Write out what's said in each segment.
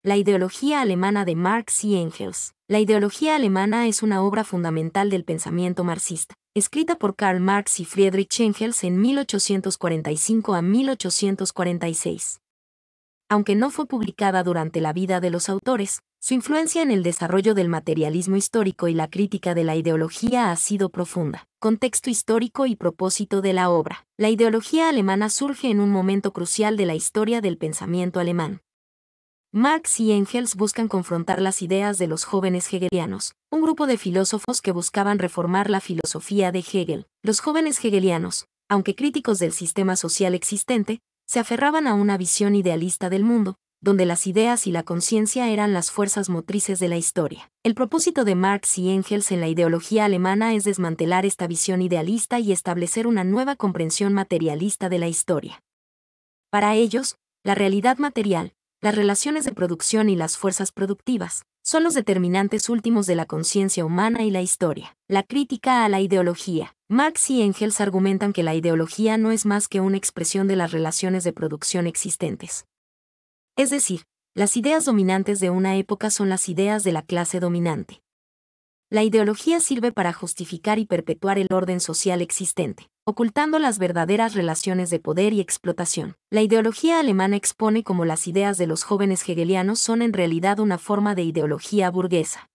La ideología alemana de Marx y Engels. La ideología alemana es una obra fundamental del pensamiento marxista, escrita por Karl Marx y Friedrich Engels en 1845 a 1846. Aunque no fue publicada durante la vida de los autores, su influencia en el desarrollo del materialismo histórico y la crítica de la ideología ha sido profunda. Contexto histórico y propósito de la obra. La ideología alemana surge en un momento crucial de la historia del pensamiento alemán. Marx y Engels buscan confrontar las ideas de los jóvenes hegelianos, un grupo de filósofos que buscaban reformar la filosofía de Hegel. Los jóvenes hegelianos, aunque críticos del sistema social existente, se aferraban a una visión idealista del mundo, donde las ideas y la conciencia eran las fuerzas motrices de la historia. El propósito de Marx y Engels en la ideología alemana es desmantelar esta visión idealista y establecer una nueva comprensión materialista de la historia. Para ellos, la realidad material, las relaciones de producción y las fuerzas productivas son los determinantes últimos de la conciencia humana y la historia. La crítica a la ideología. Marx y Engels argumentan que la ideología no es más que una expresión de las relaciones de producción existentes. Es decir, las ideas dominantes de una época son las ideas de la clase dominante. La ideología sirve para justificar y perpetuar el orden social existente, ocultando las verdaderas relaciones de poder y explotación. La ideología alemana expone cómo las ideas de los jóvenes hegelianos son en realidad una forma de ideología burguesa.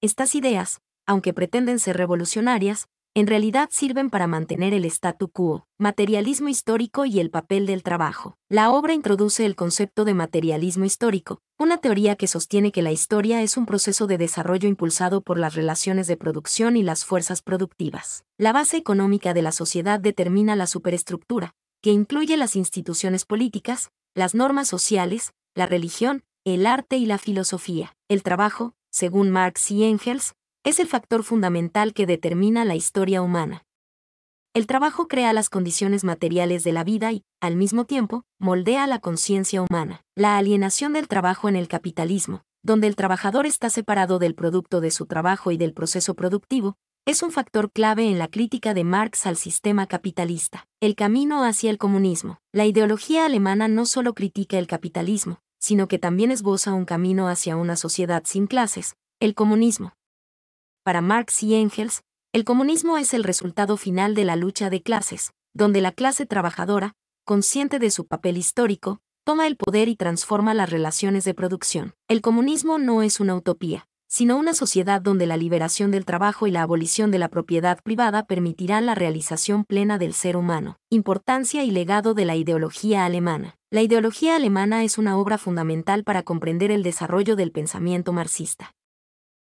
Estas ideas, aunque pretenden ser revolucionarias, en realidad sirven para mantener el statu quo, materialismo histórico y el papel del trabajo. La obra introduce el concepto de materialismo histórico, una teoría que sostiene que la historia es un proceso de desarrollo impulsado por las relaciones de producción y las fuerzas productivas. La base económica de la sociedad determina la superestructura, que incluye las instituciones políticas, las normas sociales, la religión, el arte y la filosofía. El trabajo, según Marx y Engels, es el factor fundamental que determina la historia humana. El trabajo crea las condiciones materiales de la vida y, al mismo tiempo, moldea la conciencia humana. La alienación del trabajo en el capitalismo, donde el trabajador está separado del producto de su trabajo y del proceso productivo, es un factor clave en la crítica de Marx al sistema capitalista. El camino hacia el comunismo. La ideología alemana no solo critica el capitalismo, sino que también esboza un camino hacia una sociedad sin clases, el comunismo. Para Marx y Engels, el comunismo es el resultado final de la lucha de clases, donde la clase trabajadora, consciente de su papel histórico, toma el poder y transforma las relaciones de producción. El comunismo no es una utopía, sino una sociedad donde la liberación del trabajo y la abolición de la propiedad privada permitirán la realización plena del ser humano. Importancia y legado de la ideología alemana. La ideología alemana es una obra fundamental para comprender el desarrollo del pensamiento marxista.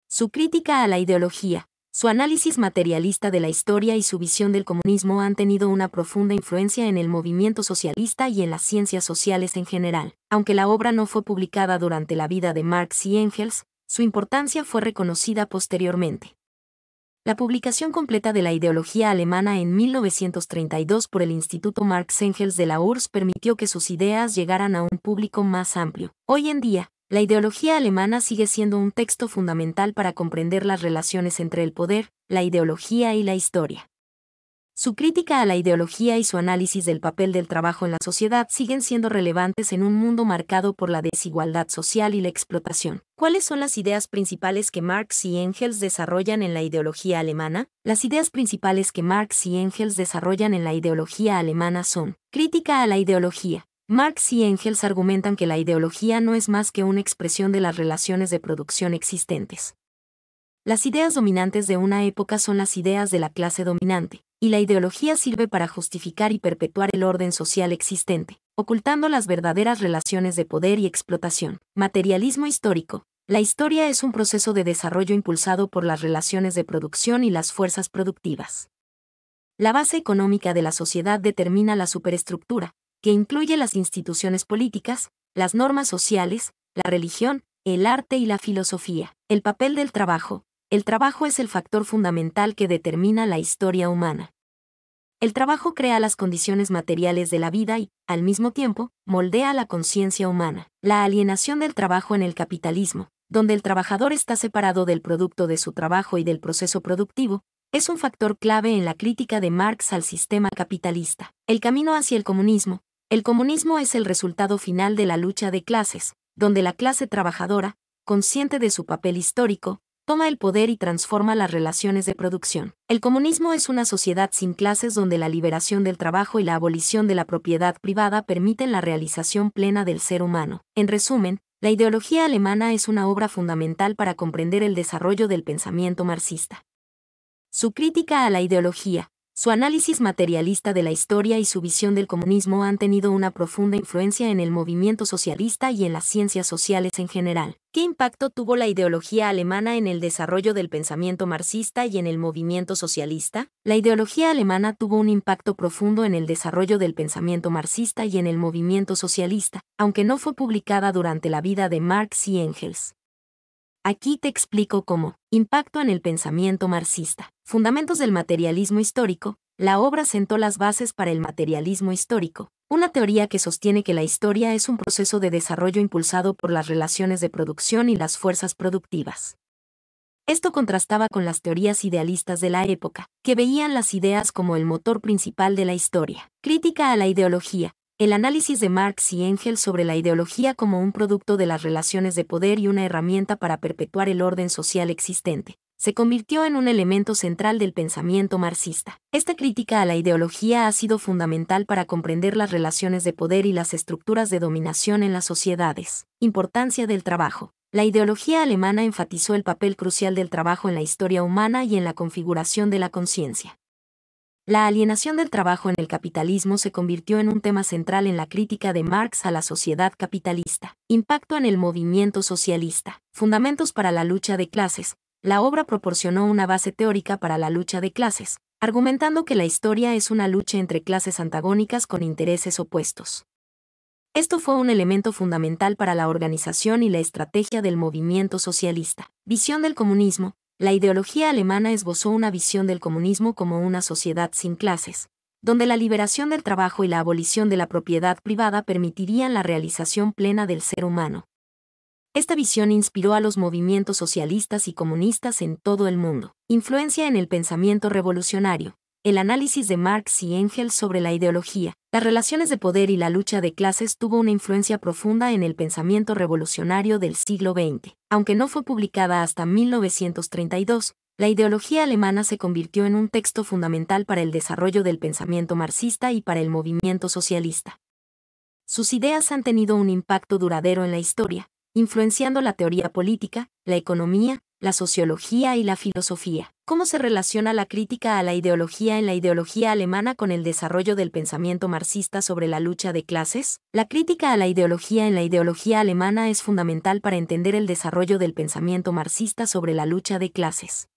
Su crítica a la ideología, su análisis materialista de la historia y su visión del comunismo han tenido una profunda influencia en el movimiento socialista y en las ciencias sociales en general. Aunque la obra no fue publicada durante la vida de Marx y Engels, su importancia fue reconocida posteriormente. La publicación completa de la ideología alemana en 1932 por el Instituto Marx-Engels de la URSS permitió que sus ideas llegaran a un público más amplio. Hoy en día, la ideología alemana sigue siendo un texto fundamental para comprender las relaciones entre el poder, la ideología y la historia. Su crítica a la ideología y su análisis del papel del trabajo en la sociedad siguen siendo relevantes en un mundo marcado por la desigualdad social y la explotación. ¿Cuáles son las ideas principales que Marx y Engels desarrollan en la ideología alemana? Las ideas principales que Marx y Engels desarrollan en la ideología alemana son: crítica a la ideología. Marx y Engels argumentan que la ideología no es más que una expresión de las relaciones de producción existentes. Las ideas dominantes de una época son las ideas de la clase dominante, y la ideología sirve para justificar y perpetuar el orden social existente, ocultando las verdaderas relaciones de poder y explotación. Materialismo histórico. La historia es un proceso de desarrollo impulsado por las relaciones de producción y las fuerzas productivas. La base económica de la sociedad determina la superestructura, que incluye las instituciones políticas, las normas sociales, la religión, el arte y la filosofía. El papel del trabajo. El trabajo es el factor fundamental que determina la historia humana. El trabajo crea las condiciones materiales de la vida y, al mismo tiempo, moldea la conciencia humana. La alienación del trabajo en el capitalismo, donde el trabajador está separado del producto de su trabajo y del proceso productivo, es un factor clave en la crítica de Marx al sistema capitalista. El camino hacia el comunismo. El comunismo es el resultado final de la lucha de clases, donde la clase trabajadora, consciente de su papel histórico, toma el poder y transforma las relaciones de producción. El comunismo es una sociedad sin clases donde la liberación del trabajo y la abolición de la propiedad privada permiten la realización plena del ser humano. En resumen, la ideología alemana es una obra fundamental para comprender el desarrollo del pensamiento marxista. Su crítica a la ideología, su análisis materialista de la historia y su visión del comunismo han tenido una profunda influencia en el movimiento socialista y en las ciencias sociales en general. ¿Qué impacto tuvo la ideología alemana en el desarrollo del pensamiento marxista y en el movimiento socialista? La ideología alemana tuvo un impacto profundo en el desarrollo del pensamiento marxista y en el movimiento socialista, aunque no fue publicada durante la vida de Marx y Engels. Aquí te explico cómo. Impacto en el pensamiento marxista. Fundamentos del materialismo histórico. La obra sentó las bases para el materialismo histórico, una teoría que sostiene que la historia es un proceso de desarrollo impulsado por las relaciones de producción y las fuerzas productivas. Esto contrastaba con las teorías idealistas de la época, que veían las ideas como el motor principal de la historia. Crítica a la ideología. El análisis de Marx y Engels sobre la ideología como un producto de las relaciones de poder y una herramienta para perpetuar el orden social existente, se convirtió en un elemento central del pensamiento marxista. Esta crítica a la ideología ha sido fundamental para comprender las relaciones de poder y las estructuras de dominación en las sociedades. Importancia del trabajo. La ideología alemana enfatizó el papel crucial del trabajo en la historia humana y en la configuración de la conciencia. La alienación del trabajo en el capitalismo se convirtió en un tema central en la crítica de Marx a la sociedad capitalista. Impacto en el movimiento socialista. Fundamentos para la lucha de clases. La obra proporcionó una base teórica para la lucha de clases, argumentando que la historia es una lucha entre clases antagónicas con intereses opuestos. Esto fue un elemento fundamental para la organización y la estrategia del movimiento socialista. Visión del comunismo. La ideología alemana esbozó una visión del comunismo como una sociedad sin clases, donde la liberación del trabajo y la abolición de la propiedad privada permitirían la realización plena del ser humano. Esta visión inspiró a los movimientos socialistas y comunistas en todo el mundo. Influencia en el pensamiento revolucionario. El análisis de Marx y Engels sobre la ideología, las relaciones de poder y la lucha de clases tuvo una influencia profunda en el pensamiento revolucionario del siglo XX. Aunque no fue publicada hasta 1932, la ideología alemana se convirtió en un texto fundamental para el desarrollo del pensamiento marxista y para el movimiento socialista. Sus ideas han tenido un impacto duradero en la historia, influenciando la teoría política, la economía, la sociología y la filosofía. ¿Cómo se relaciona la crítica a la ideología en la ideología alemana con el desarrollo del pensamiento marxista sobre la lucha de clases? La crítica a la ideología en la ideología alemana es fundamental para entender el desarrollo del pensamiento marxista sobre la lucha de clases.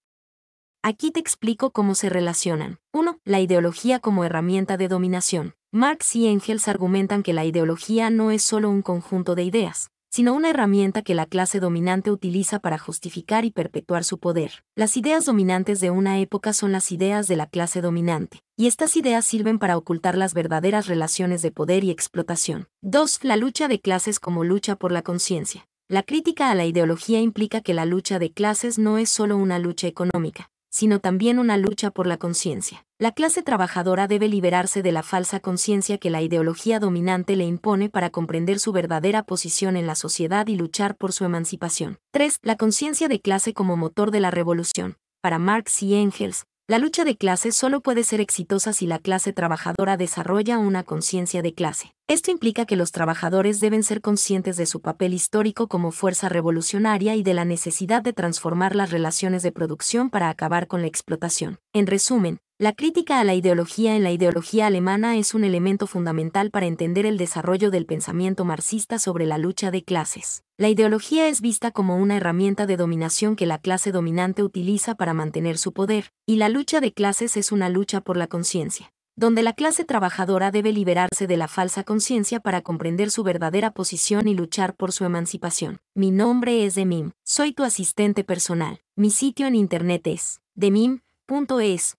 Aquí te explico cómo se relacionan. 1. La ideología como herramienta de dominación. Marx y Engels argumentan que la ideología no es solo un conjunto de ideas, sino una herramienta que la clase dominante utiliza para justificar y perpetuar su poder. Las ideas dominantes de una época son las ideas de la clase dominante, y estas ideas sirven para ocultar las verdaderas relaciones de poder y explotación. 2. La lucha de clases como lucha por la conciencia. La crítica a la ideología implica que la lucha de clases no es solo una lucha económica, sino también una lucha por la conciencia. La clase trabajadora debe liberarse de la falsa conciencia que la ideología dominante le impone para comprender su verdadera posición en la sociedad y luchar por su emancipación. 3. La conciencia de clase como motor de la revolución. Para Marx y Engels, la lucha de clases solo puede ser exitosa si la clase trabajadora desarrolla una conciencia de clase. Esto implica que los trabajadores deben ser conscientes de su papel histórico como fuerza revolucionaria y de la necesidad de transformar las relaciones de producción para acabar con la explotación. En resumen, la crítica a la ideología en la ideología alemana es un elemento fundamental para entender el desarrollo del pensamiento marxista sobre la lucha de clases. La ideología es vista como una herramienta de dominación que la clase dominante utiliza para mantener su poder, y la lucha de clases es una lucha por la conciencia, donde la clase trabajadora debe liberarse de la falsa conciencia para comprender su verdadera posición y luchar por su emancipación. Mi nombre es Demim, soy tu asistente personal. Mi sitio en internet es demim.es.tl.